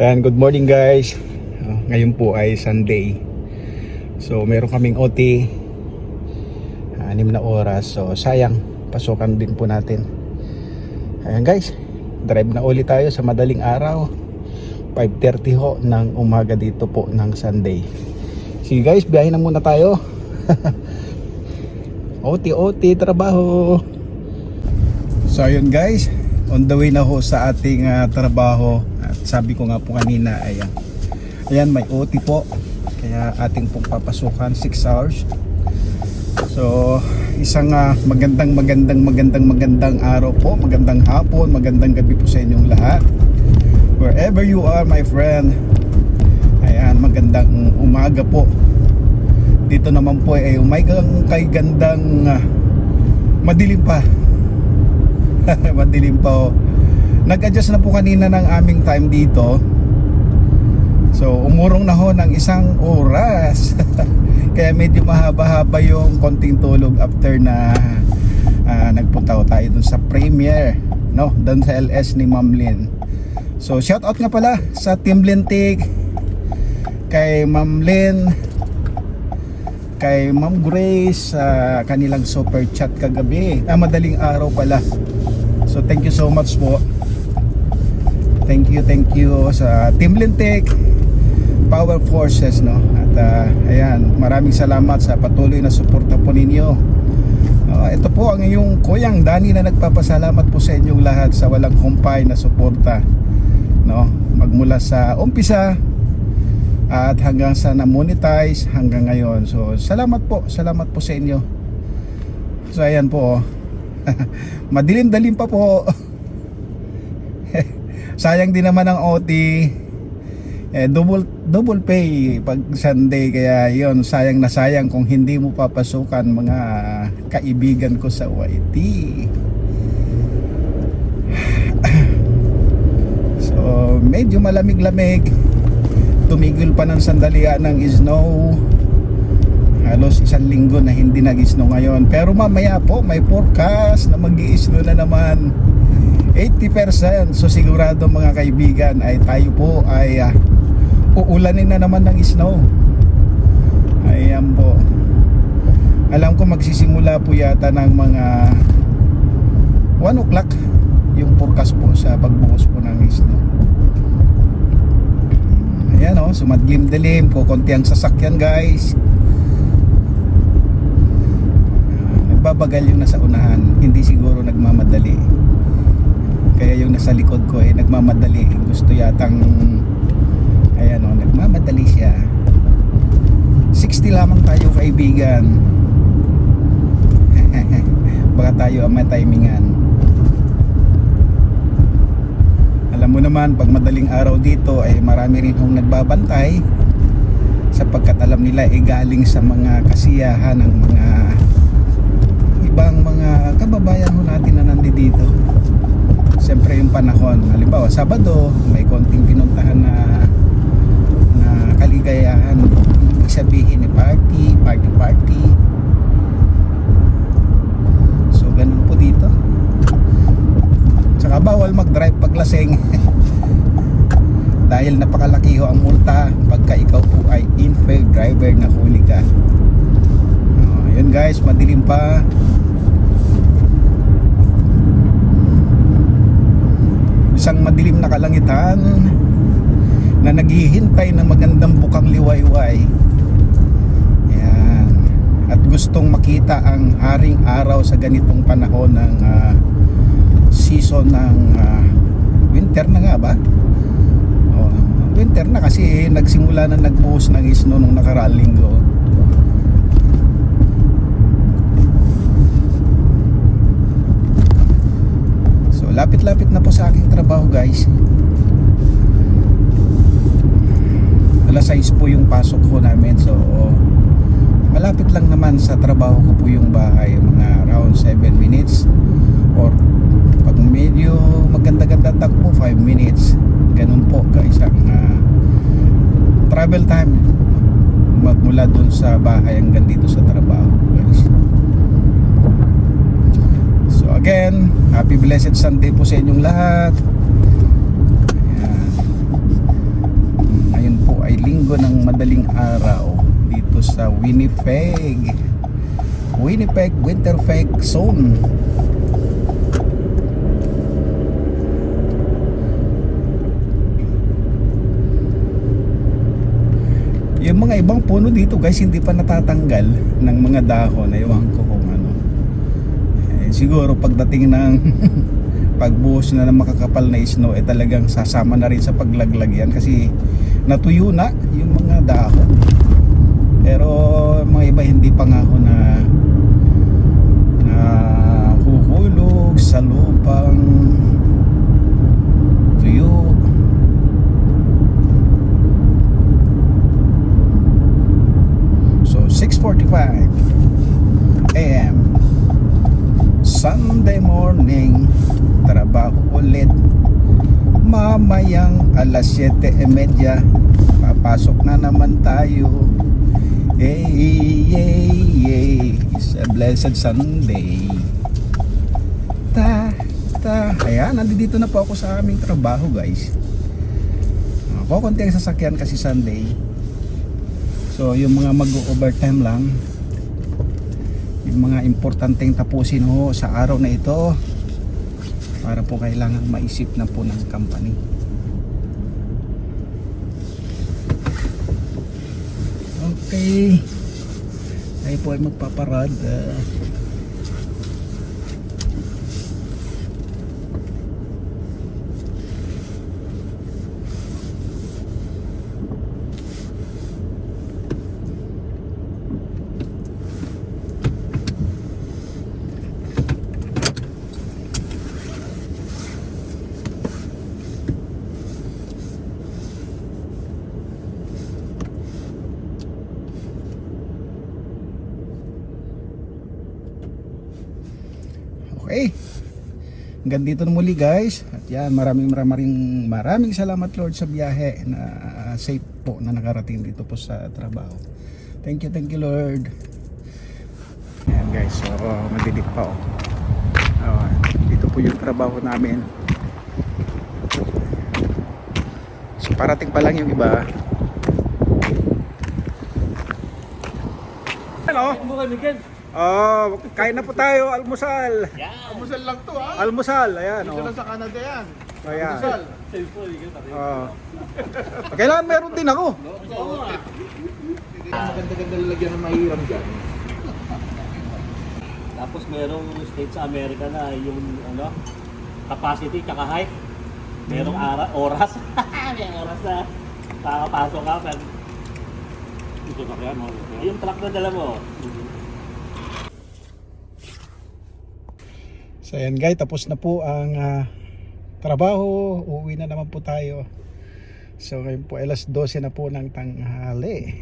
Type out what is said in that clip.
Ayan, good morning guys. Ngayon po ay Sunday. So meron kaming OT 6 na oras. So sayang, pasukan din po natin. Ayan guys, drive na ulit tayo sa madaling araw. 5:30 ho ng umaga dito po ng Sunday. Sige guys, biyahe na muna tayo. OT trabaho. So ayun guys, on the way na ho sa ating trabaho. At sabi ko nga po kanina, ayan may OT po, kaya ating pong papasukan 6 hours. So isang magandang araw po, magandang hapon, magandang gabi po sa inyong lahat, wherever you are my friend. Ayan, magandang umaga po. Dito naman po ay umagang kay gandang madilim pa. Madilim pa oh. Nag-adjust na po kanina ng aming time dito. So umurong na ho ng 1 oras. Kaya medyo mahaba-haba yung konting tulog after na nagpunta ho tayo dun sa premiere, no? Dun sa LS ni Ma'am Lynn. So shout out nga pala sa Team Lintik, kay Ma'am Lynn, kay Ma'am Grace, kanilang super chat kagabi, madaling araw pala. So thank you so much po. Thank you sa Team Lintik, Power Forces, no? At ayan, maraming salamat sa patuloy na suporta po ninyo. Ito po ang iyong Kuyang Danny na nagpapasalamat po sa inyong lahat sa walang humpay na suporta, no? Magmula sa umpisa at hanggang sa na-monetize hanggang ngayon. So salamat po sa inyo. So ayan po, madilim-dalim pa po. Sayang din naman ang OT. Double pay pag Sunday, kaya yon, sayang na sayang kung hindi mo papasukan mga kaibigan ko sa YT. So medyo malamig-lamig. Tumigil pa ng sandalian ng snow. Halos 1 linggo na hindi nag-snow ngayon. Pero mamaya po may forecast na mag-i-snow na naman 80%. So sigurado mga kaibigan ay tayo po ay uulanin na naman ng snow. Ayan po. Alam ko magsisimula po yata ng mga 1 o'clock yung forecast po sa pagbuhos po ng snow. Ayan o, sumadlim-dilim, kukunti ang sasakyan guys. Nagbabagal yung nasa unahan, hindi siguro nagmamadali. Kaya yung nasa likod ko ay nagmamadali. Gusto yatang, ayan o, nagmamadali siya. 60 lamang tayo kaibigan. Baka tayo ang matimingan. Alam mo naman, pag madaling araw dito ay marami rin hong nagbabantay, sapagkat alam nila ay galing sa mga kasiyahan ng mga ibang mga kababayan ho natin na nandito. Siyempre yung panahon, halimbawa Sabado may konting pinuntahan na kaligayahan, ibig sabihin party. So ganun po dito. Tsaka bawal mag-drive pag lasing. Dahil napakalaki ho ang multa pagka ikaw po ay impaired driver na huli ka. Yun guys, madilim pa. Isang madilim na kalangitan na naghihintay ng magandang bukang liwayway. Yan. At gustong makita ang haring araw sa ganitong panahon ng season ng winter na nga ba? Winter na kasi nagsimula na nagbuhos ng snow nung nakaraang linggo. Lapit-lapit na po sa aking trabaho guys. Alas 6 po yung pasok ko namin. So malapit lang naman sa trabaho ko po yung bahay, mga around 7 minutes, or pag medyo maganda-ganda takbo 5 minutes. Ganun po guys ang travel time magmula dun sa bahay hanggang dito sa trabaho guys. So again, happy blessed Sunday po sa inyong lahat. Ayan. araw dito sa Winnipeg Winterfeg Zone. Yung mga ibang puno dito guys hindi pa natatanggal ng mga dahon. Ewan ko kung ano. Siguro pagdating ng pagbuhos na ng makakapal na snow talagang sasama na rin sa paglaglag yan kasi natuyo na yung mga dahon. Pero mga iba hindi pa nga ako na huhulog sa lupang tuyo. So 6:45 AM Sunday morning, trabaho ulit. Mamayang alas 7:30 papasok na naman tayo. Yay, it's a blessed Sunday. Ayan, nandito na po ako sa aming trabaho guys. Konti ang sasakyan kasi Sunday. So yung mga mag-overtime lang, yung mga importanteng tapusin ho sa araw na ito para po kailangan maisip na po ng company. Okay, tayo po ay magpaparada. Okay, hanggang dito na muli guys. At yan, maraming salamat Lord sa biyahe na safe po na nakarating dito po sa trabaho. Thank you Lord. Ayan guys, so madidik pa dito po yung trabaho namin. So parating pa lang yung iba. Hello. Kain na po tayo, almusal. Almusal lang to ha. Almusal, ayan. Dito lang sa Canada yan. Ayan. Almusal. Kailangan meron din ako. Maganda-ganda lalagyan ng mahirap dyan. Tapos merong state sa Amerika na yung capacity tsaka height. Merong oras. May oras na kakapasok ka. Pero ito na kaya mo. Yung truck na dala mo. So ayan guys, tapos na po ang trabaho. Uuwi na naman po tayo. So ngayon po alas 12 na po ng tanghali.